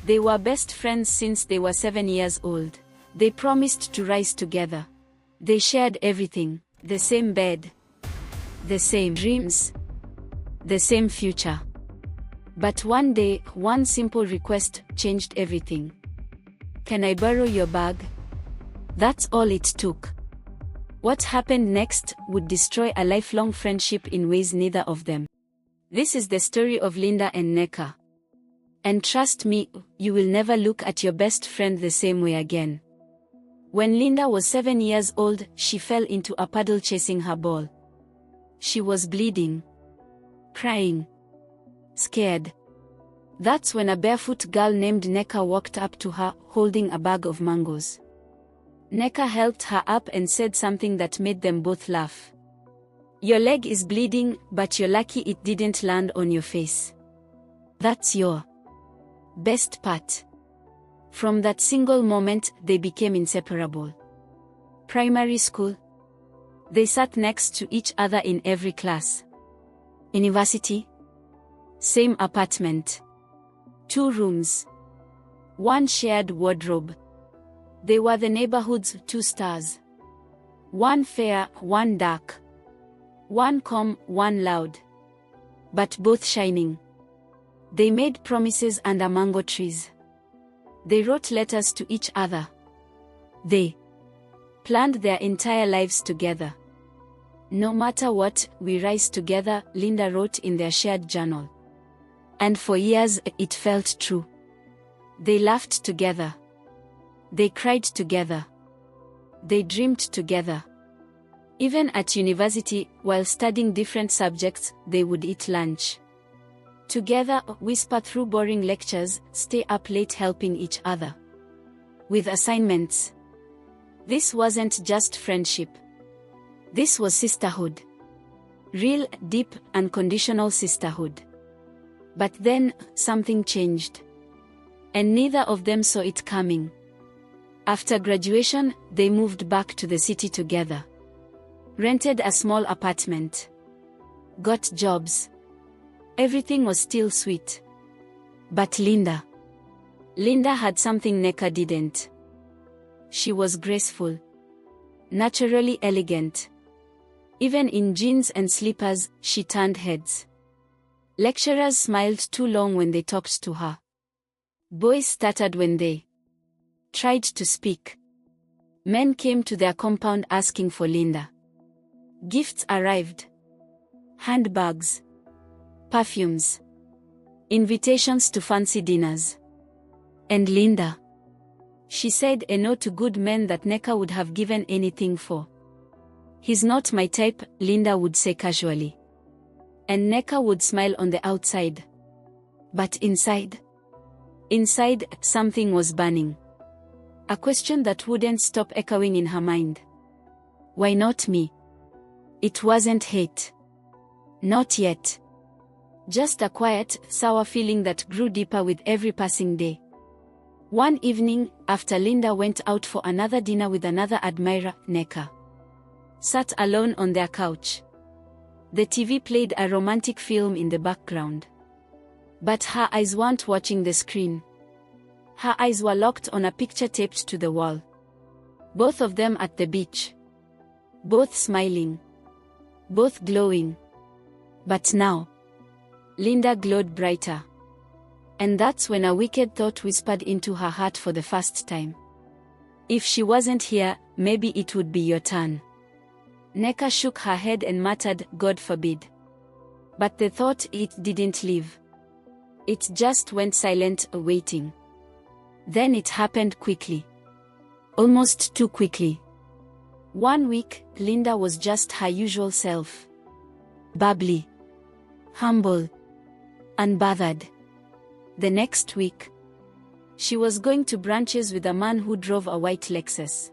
They were best friends since they were 7 years old. They promised to rise together. They shared everything, the same bed, the same dreams, the same future. But one day, one simple request changed everything. "Can I borrow your bag?" That's all it took. What happened next would destroy a lifelong friendship in ways neither of them. This is the story of Linda and Neca. And trust me, you will never look at your best friend the same way again. When Linda was 7 years old, she fell into a puddle chasing her ball. She was bleeding, crying, scared. That's when a barefoot girl named Neca walked up to her, holding a bag of mangoes. Neca helped her up and said something that made them both laugh. "Your leg is bleeding, but you're lucky it didn't land on your face. That's your best part." From that single moment, they became inseparable. Primary school. They sat next to each other in every class. University. Same apartment. 2 rooms. 1 shared wardrobe. They were the neighborhood's 2 stars. 1 fair, 1 dark. 1 calm, 1 loud. But both shining. They made promises under mango trees. They wrote letters to each other. They planned their entire lives together. "No matter what, we rise together," Linda wrote in their shared journal. And for years, it felt true. They laughed together. They cried together. They dreamed together. Even at university, while studying different subjects, they would eat lunch together, whisper through boring lectures, stay up late helping each other with assignments. This wasn't just friendship. This was sisterhood. Real, deep, unconditional sisterhood. But then, something changed. And neither of them saw it coming. After graduation, they moved back to the city together. Rented a small apartment. Got jobs. Everything was still sweet. But Linda had something Neca didn't. She was graceful. Naturally elegant. Even in jeans and slippers, she turned heads. Lecturers smiled too long when they talked to her. Boys stuttered when they tried to speak. Men came to their compound asking for Linda. Gifts arrived. Handbags. Perfumes. Invitations to fancy dinners. And Linda. She said a no to good men that Neca would have given anything for. "He's not my type," Linda would say casually. And Neca would smile on the outside. But inside, something was burning. A question that wouldn't stop echoing in her mind. Why not me? It wasn't hate. Not yet. Just a quiet, sour feeling that grew deeper with every passing day. One evening, after Linda went out for another dinner with another admirer, Neca sat alone on their couch. The TV played a romantic film in the background. But her eyes weren't watching the screen. Her eyes were locked on a picture taped to the wall. Both of them at the beach. Both smiling. Both glowing. But now, Linda glowed brighter. And that's when a wicked thought whispered into her heart for the first time. If she wasn't here, maybe it would be your turn. Neca shook her head and muttered, "God forbid." But the thought, it didn't leave. It just went silent, waiting. Then it happened quickly. Almost too quickly. One week, Linda was just her usual self. Bubbly. Humble. Unbothered. The next week, she was going to brunches with a man who drove a white Lexus.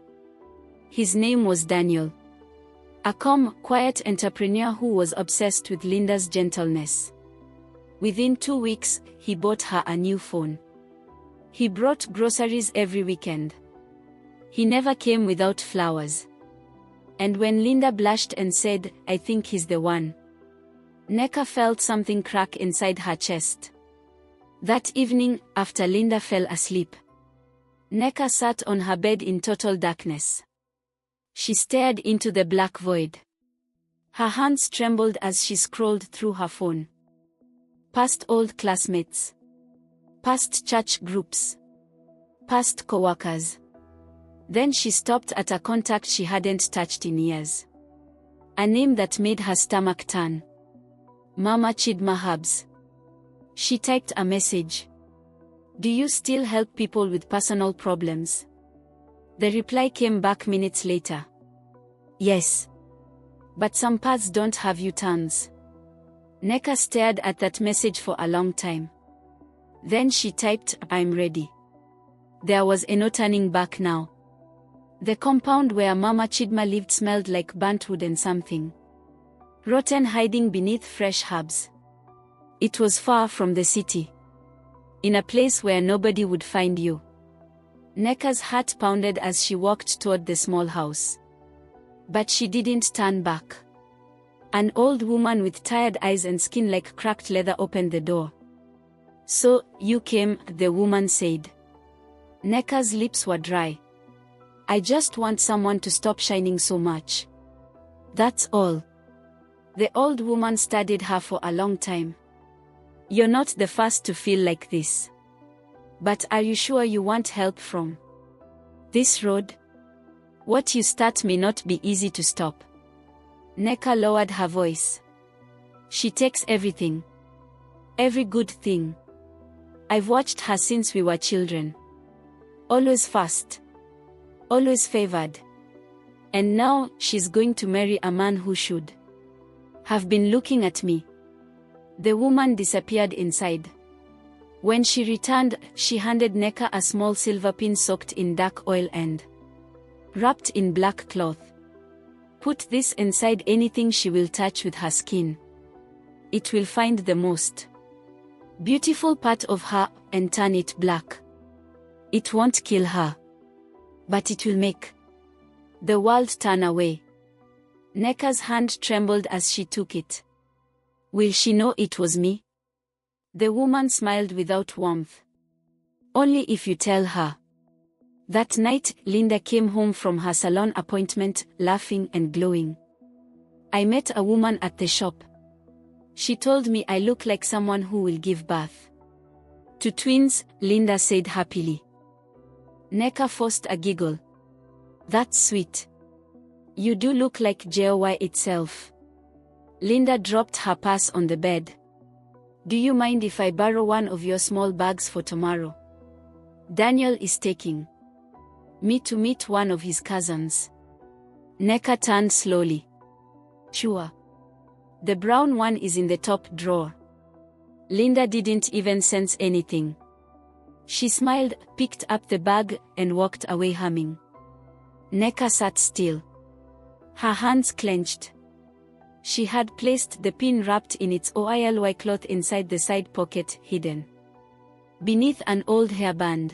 His name was Daniel. A calm, quiet entrepreneur who was obsessed with Linda's gentleness. Within 2 weeks, he bought her a new phone. He brought groceries every weekend. He never came without flowers. And when Linda blushed and said, "I think he's the one," Neca felt something crack inside her chest. That evening, after Linda fell asleep, Neca sat on her bed in total darkness. She stared into the black void. Her hands trembled as she scrolled through her phone. Past old classmates. Past church groups. Past co-workers. Then she stopped at a contact she hadn't touched in years. A name that made her stomach turn. Mama Chidma Hubs. She typed a message. Do you still help people with personal problems? The reply came back minutes later. Yes. But some paths don't have U-turns. Neca stared at that message for a long time. Then she typed, I'm ready. There was no turning back now. The compound where Mama Chidma lived smelled like burnt wood and something rotten hiding beneath fresh herbs. It was far from the city. In a place where nobody would find you. Neca's heart pounded as she walked toward the small house. But she didn't turn back. An old woman with tired eyes and skin like cracked leather opened the door. So, you came, the woman said. Neca's lips were dry. I just want someone to stop shining so much. That's all. The old woman studied her for a long time. You're not the first to feel like this. But are you sure you want help from this road? What you start may not be easy to stop. Neca lowered her voice. She takes everything. Every good thing. I've watched her since we were children. Always first. Always favored. And now, she's going to marry a man who should have been looking at me. The woman disappeared inside. When she returned, she handed Neca a small silver pin soaked in dark oil and wrapped in black cloth. Put this inside anything she will touch with her skin. It will find the most beautiful part of her and turn it black. It won't kill her. But it will make the world turn away. Neca's hand trembled as she took it. Will she know it was me? The woman smiled without warmth. Only if you tell her. That night, Linda came home from her salon appointment, laughing and glowing. I met a woman at the shop. She told me I look like someone who will give birth to twins, Linda said happily. Neca forced a giggle. That's sweet. You do look like JOY itself. Linda dropped her purse on the bed. Do you mind if I borrow one of your small bags for tomorrow? Daniel is taking me to meet one of his cousins. Neca turned slowly. Sure. The brown one is in the top drawer. Linda didn't even sense anything. She smiled, picked up the bag, and walked away humming. Neca sat still. Her hands clenched. She had placed the pin wrapped in its oily cloth inside the side pocket, hidden beneath an old hairband.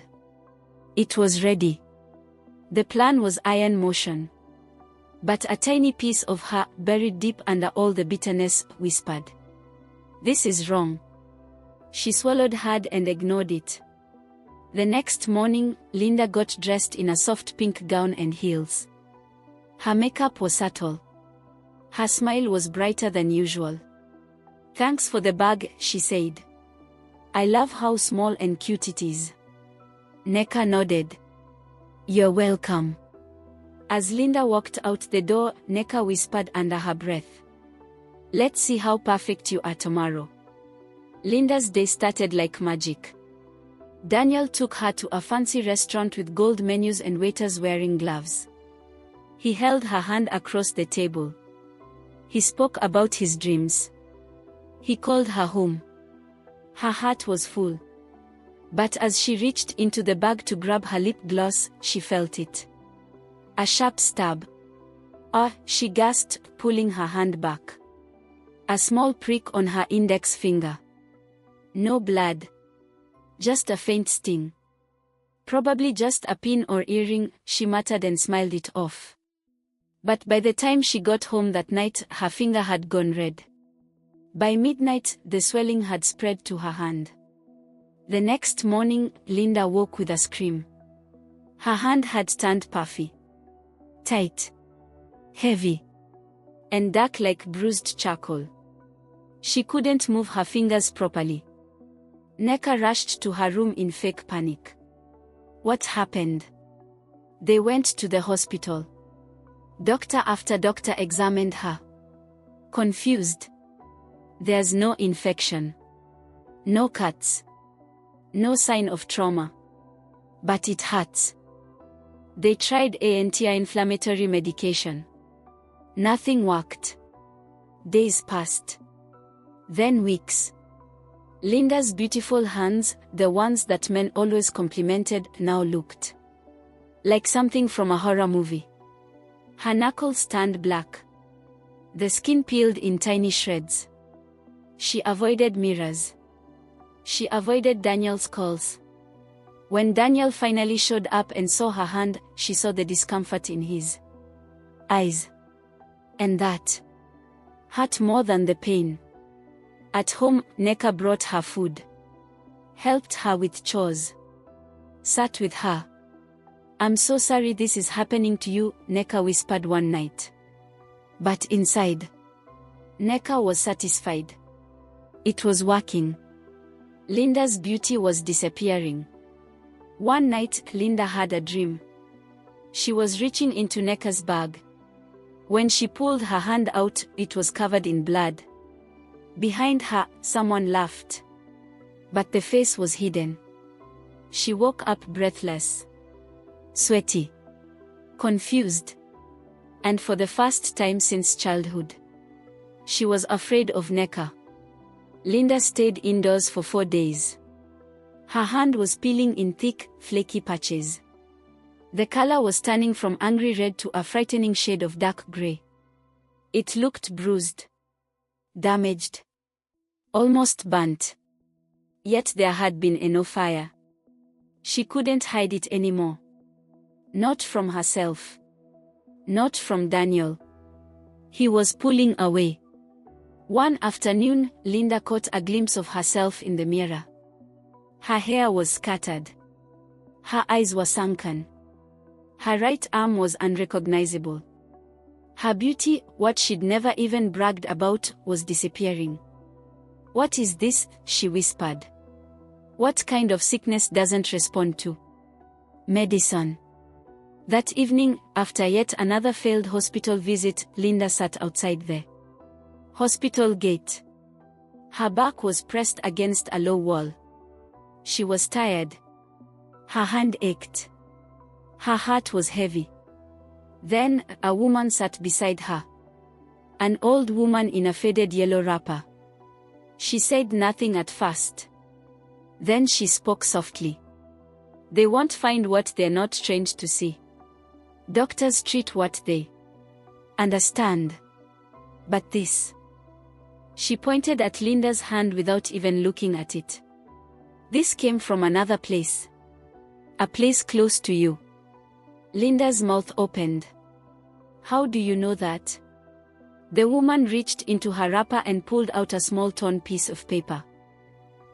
It was ready. The plan was iron motion. But a tiny piece of her, buried deep under all the bitterness, whispered. This is wrong. She swallowed hard and ignored it. The next morning, Linda got dressed in a soft pink gown and heels. Her makeup was subtle. Her smile was brighter than usual. Thanks for the bag, she said. I love how small and cute it is. Neca nodded. You're welcome. As Linda walked out the door, Neca whispered under her breath. Let's see how perfect you are tomorrow. Linda's day started like magic. Daniel took her to a fancy restaurant with gold menus and waiters wearing gloves. He held her hand across the table. He spoke about his dreams. He called her home. Her heart was full. But as she reached into the bag to grab her lip gloss, she felt it. A sharp stab. Ah, she gasped, pulling her hand back. A small prick on her index finger. No blood. Just a faint sting. Probably just a pin or earring, she muttered and smiled it off. But by the time she got home that night, her finger had gone red. By midnight, the swelling had spread to her hand. The next morning, Linda woke with a scream. Her hand had turned puffy, tight, heavy, and dark like bruised charcoal. She couldn't move her fingers properly. Neca rushed to her room in fake panic. What happened? They went to the hospital. Doctor after doctor examined her. Confused. There's no infection. No cuts. No sign of trauma. But it hurts. They tried anti-inflammatory medication. Nothing worked. Days passed. Then weeks. Linda's beautiful hands, the ones that men always complimented, now looked like something from a horror movie. Her knuckles turned black. The skin peeled in tiny shreds. She avoided mirrors. She avoided Daniel's calls. When Daniel finally showed up and saw her hand, she saw the discomfort in his eyes. And that hurt more than the pain. At home, Neca brought her food, helped her with chores, sat with her. I'm so sorry this is happening to you, Neca whispered one night. But inside, Neca was satisfied. It was working. Linda's beauty was disappearing. One night, Linda had a dream. She was reaching into Neca's bag. When she pulled her hand out, it was covered in blood. Behind her, someone laughed. But the face was hidden. She woke up breathless, sweaty, confused. And for the first time since childhood, she was afraid of Neca. Linda stayed indoors for 4 days. Her hand was peeling in thick, flaky patches. The color was turning from angry red to a frightening shade of dark gray. It looked bruised, damaged, almost burnt. Yet there had been no fire. She couldn't hide it anymore. Not from herself. Not from Daniel. He was pulling away. One afternoon, Linda caught a glimpse of herself in the mirror. Her hair was scattered. Her eyes were sunken. Her right arm was unrecognizable. Her beauty, what she'd never even bragged about, was disappearing. What is this? She whispered. What kind of sickness doesn't respond to medicine? That evening, after yet another failed hospital visit, Linda sat outside the hospital gate. Her back was pressed against a low wall. She was tired. Her hand ached. Her heart was heavy. Then, a woman sat beside her. An old woman in a faded yellow wrapper. She said nothing at first. Then she spoke softly. They won't find what they're not trained to see. Doctors treat what they understand. But this. She pointed at Linda's hand without even looking at it. This came from another place. A place close to you. Linda's mouth opened. How do you know that? The woman reached into her wrapper and pulled out a small torn piece of paper.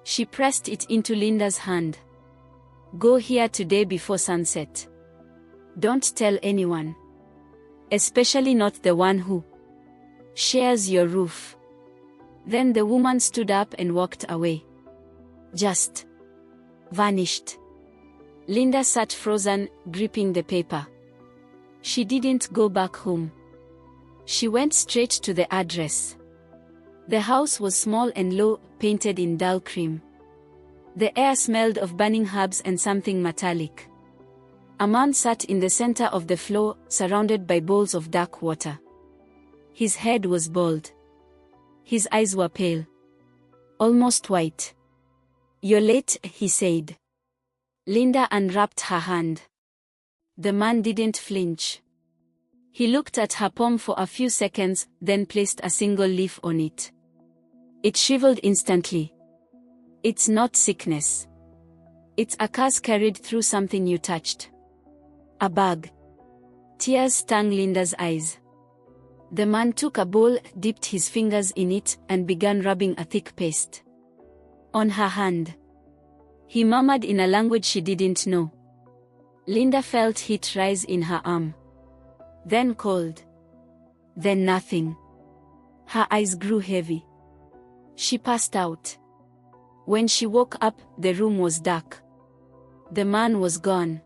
She pressed it into Linda's hand. Go here today before sunset. Don't tell anyone. Especially not the one who shares your roof. Then the woman stood up and walked away. Just vanished. Linda sat frozen, gripping the paper. She didn't go back home. She went straight to the address. The house was small and low, painted in dull cream. The air smelled of burning herbs and something metallic. A man sat in the center of the floor, surrounded by bowls of dark water. His head was bald. His eyes were pale. Almost white. You're late, he said. Linda unwrapped her hand. The man didn't flinch. He looked at her palm for a few seconds, then placed a single leaf on it. It shriveled instantly. It's not sickness. It's a curse carried through something you touched. A bug. Tears stung Linda's eyes. The man took a bowl, dipped his fingers in it, and began rubbing a thick paste on her hand. He murmured in a language she didn't know. Linda felt heat rise in her arm. Then cold. Then nothing. Her eyes grew heavy. She passed out. When she woke up, the room was dark. The man was gone.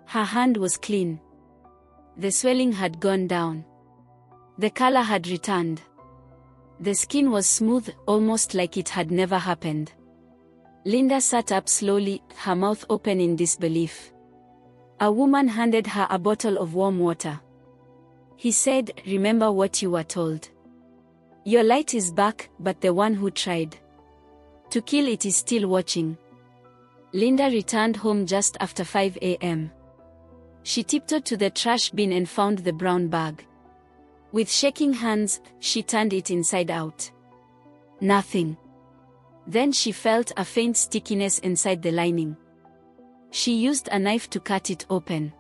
Her hand was clean. The swelling had gone down. The color had returned. The skin was smooth, almost like it had never happened. Linda sat up slowly, her mouth open in disbelief. A woman handed her a bottle of warm water. He said, "Remember what you were told. Your light is back, but the one who tried to kill it is still watching." Linda returned home just after 5 a.m. She tiptoed to the trash bin and found the brown bag. With shaking hands, she turned it inside out. Nothing. Then she felt a faint stickiness inside the lining. She used a knife to cut it open.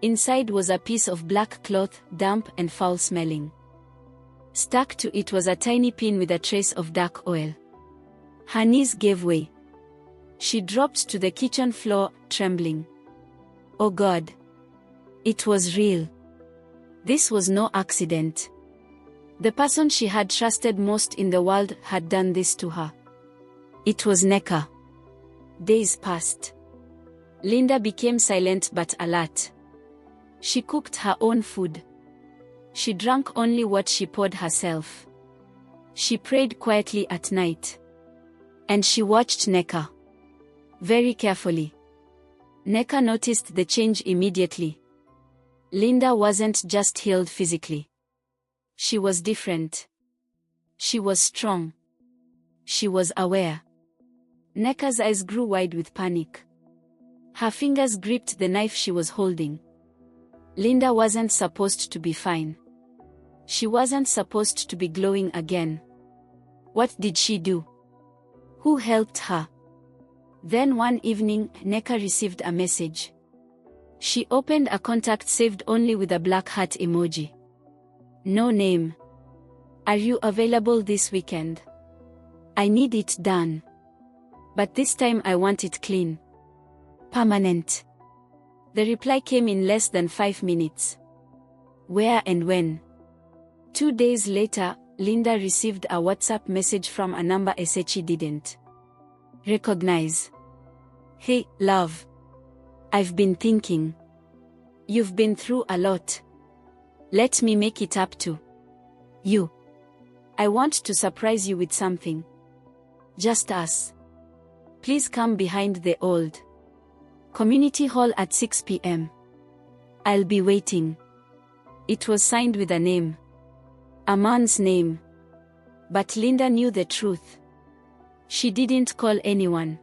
Inside was a piece of black cloth, damp and foul-smelling. Stuck to it was a tiny pin with a trace of dark oil. Her knees gave way. She dropped to the kitchen floor, trembling. Oh God! It was real. This was no accident. The person she had trusted most in the world had done this to her. It was Neca. Days passed. Linda became silent but alert. She cooked her own food. She drank only what she poured herself. She prayed quietly at night. And she watched Neca very carefully. Neca noticed the change immediately. Linda wasn't just healed physically. She was different. She was strong. She was aware. Neca's eyes grew wide with panic. Her fingers gripped the knife she was holding. Linda wasn't supposed to be fine. She wasn't supposed to be glowing again. What did she do? Who helped her? Then one evening, Neca received a message. She opened a contact saved only with a black heart emoji. No name. Are you available this weekend? I need it done. But this time I want it clean. Permanent. The reply came in less than 5 minutes. Where and when? 2 days later, Linda received a WhatsApp message from a number she didn't recognize. Hey, love. I've been thinking. You've been through a lot. Let me make it up to you. I want to surprise you with something. Just us. Please come behind the old community hall at 6 p.m. I'll be waiting. It was signed with a name. A man's name. But Linda knew the truth. She didn't call anyone.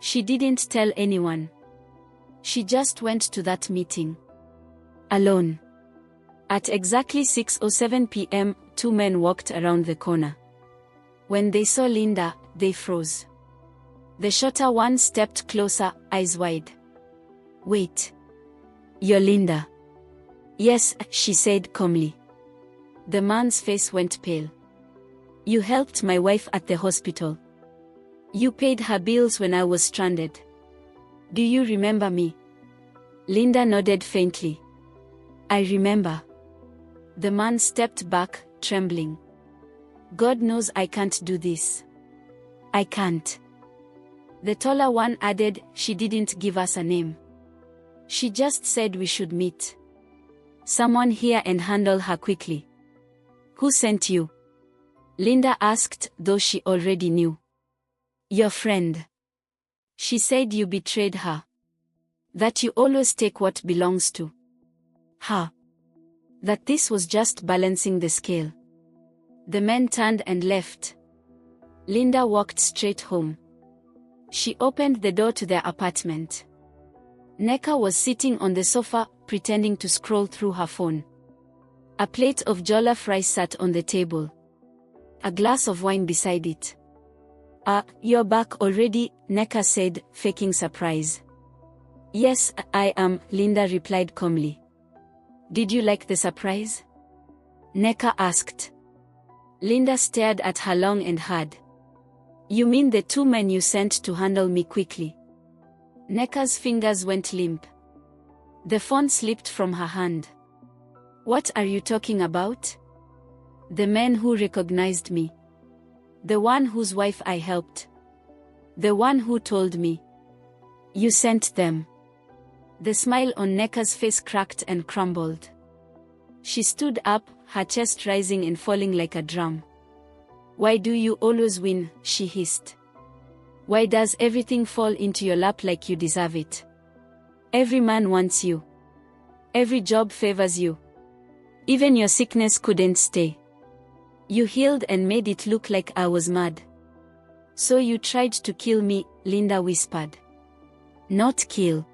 She didn't tell anyone. She just went to that meeting. Alone. At exactly 6:07 p.m., 2 men walked around the corner. When they saw Linda, they froze. The shorter one stepped closer, eyes wide. Wait. You're Linda. Yes, she said calmly. The man's face went pale. You helped my wife at the hospital. You paid her bills when I was stranded. Do you remember me? Linda nodded faintly. I remember. The man stepped back, trembling. God knows I can't do this. I can't. The taller one added, she didn't give us a name. She just said we should meet. Someone here and handle her quickly. Who sent you? Linda asked, though she already knew. Your friend. She said you betrayed her. That you always take what belongs to her. That this was just balancing the scale. The men turned and left. Linda walked straight home. She opened the door to their apartment. Neca was sitting on the sofa, pretending to scroll through her phone. A plate of jollof rice sat on the table. A glass of wine beside it. You're back already, Neca said, faking surprise. Yes, I am, Linda replied calmly. Did you like the surprise? Neca asked. Linda stared at her long and hard. You mean the two men you sent to handle me quickly? Neca's fingers went limp. The phone slipped from her hand. What are you talking about? The man who recognized me. The one whose wife I helped. The one who told me. You sent them. The smile on Neca's face cracked and crumbled. She stood up, her chest rising and falling like a drum. Why do you always win? She hissed. Why does everything fall into your lap like you deserve it? Every man wants you. Every job favors you. Even your sickness couldn't stay. You healed and made it look like I was mad. So you tried to kill me, Linda whispered. Not kill.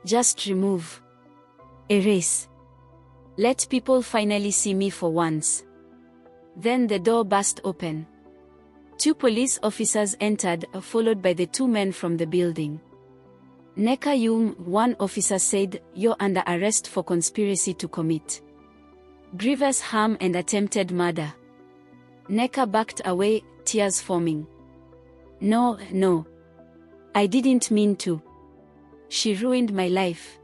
Just remove. Erase. Let people finally see me for once. Then the door burst open. Two police officers entered, followed by the two men from the building. Neca, one officer said, you're under arrest for conspiracy to commit grievous harm and attempted murder. Neca backed away, tears forming. No. I didn't mean to. She ruined my life.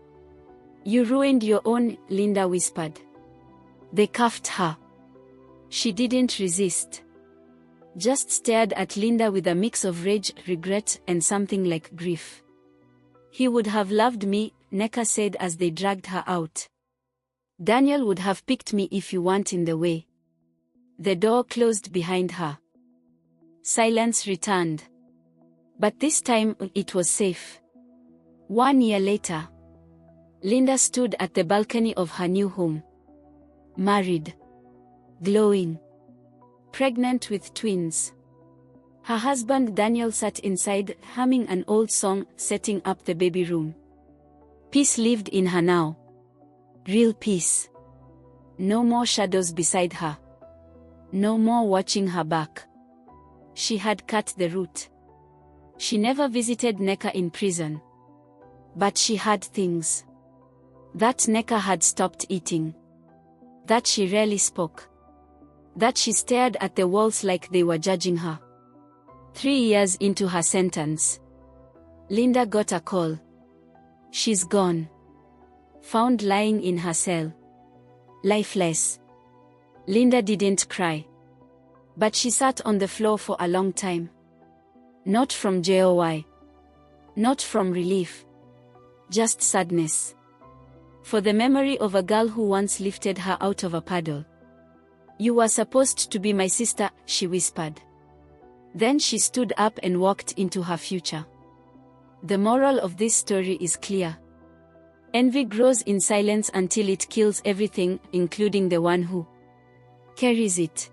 You ruined your own, Linda whispered. They cuffed her. She didn't resist. Just stared at Linda with a mix of rage, regret, and something like grief. He would have loved me, Neca said as they dragged her out. Daniel would have picked me if you weren't in the way. The door closed behind her. Silence returned. But this time, it was safe. 1 year later, Linda stood at the balcony of her new home. Married. Glowing. Pregnant with twins. Her husband Daniel sat inside, humming an old song, setting up the baby room. Peace lived in her now. Real peace. No more shadows beside her. No more watching her back. She had cut the route. She never visited Neca in prison. But she had things. That Neca had stopped eating. That she rarely spoke. That she stared at the walls like they were judging her. 3 years into her sentence, Linda got a call. She's gone. Found lying in her cell. Lifeless. Linda didn't cry. But she sat on the floor for a long time. Not from joy. Not from relief. Just sadness. For the memory of a girl who once lifted her out of a puddle. You were supposed to be my sister, she whispered. Then she stood up and walked into her future. The moral of this story is clear. Envy grows in silence until it kills everything, including the one who carries it.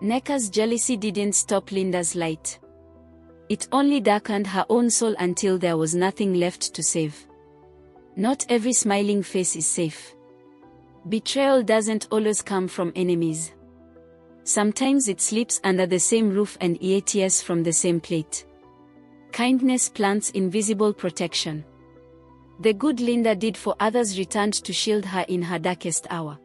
Neca's jealousy didn't stop Linda's light. It only darkened her own soul until there was nothing left to save. Not every smiling face is safe. Betrayal doesn't always come from enemies. Sometimes it sleeps under the same roof and eats from the same plate. Kindness plants invisible protection. The good Linda did for others returned to shield her in her darkest hour.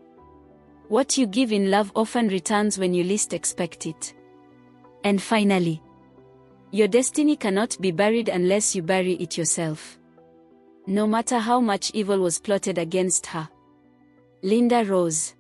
What you give in love often returns when you least expect it. And finally, your destiny cannot be buried unless you bury it yourself. No matter how much evil was plotted against her, Linda rose.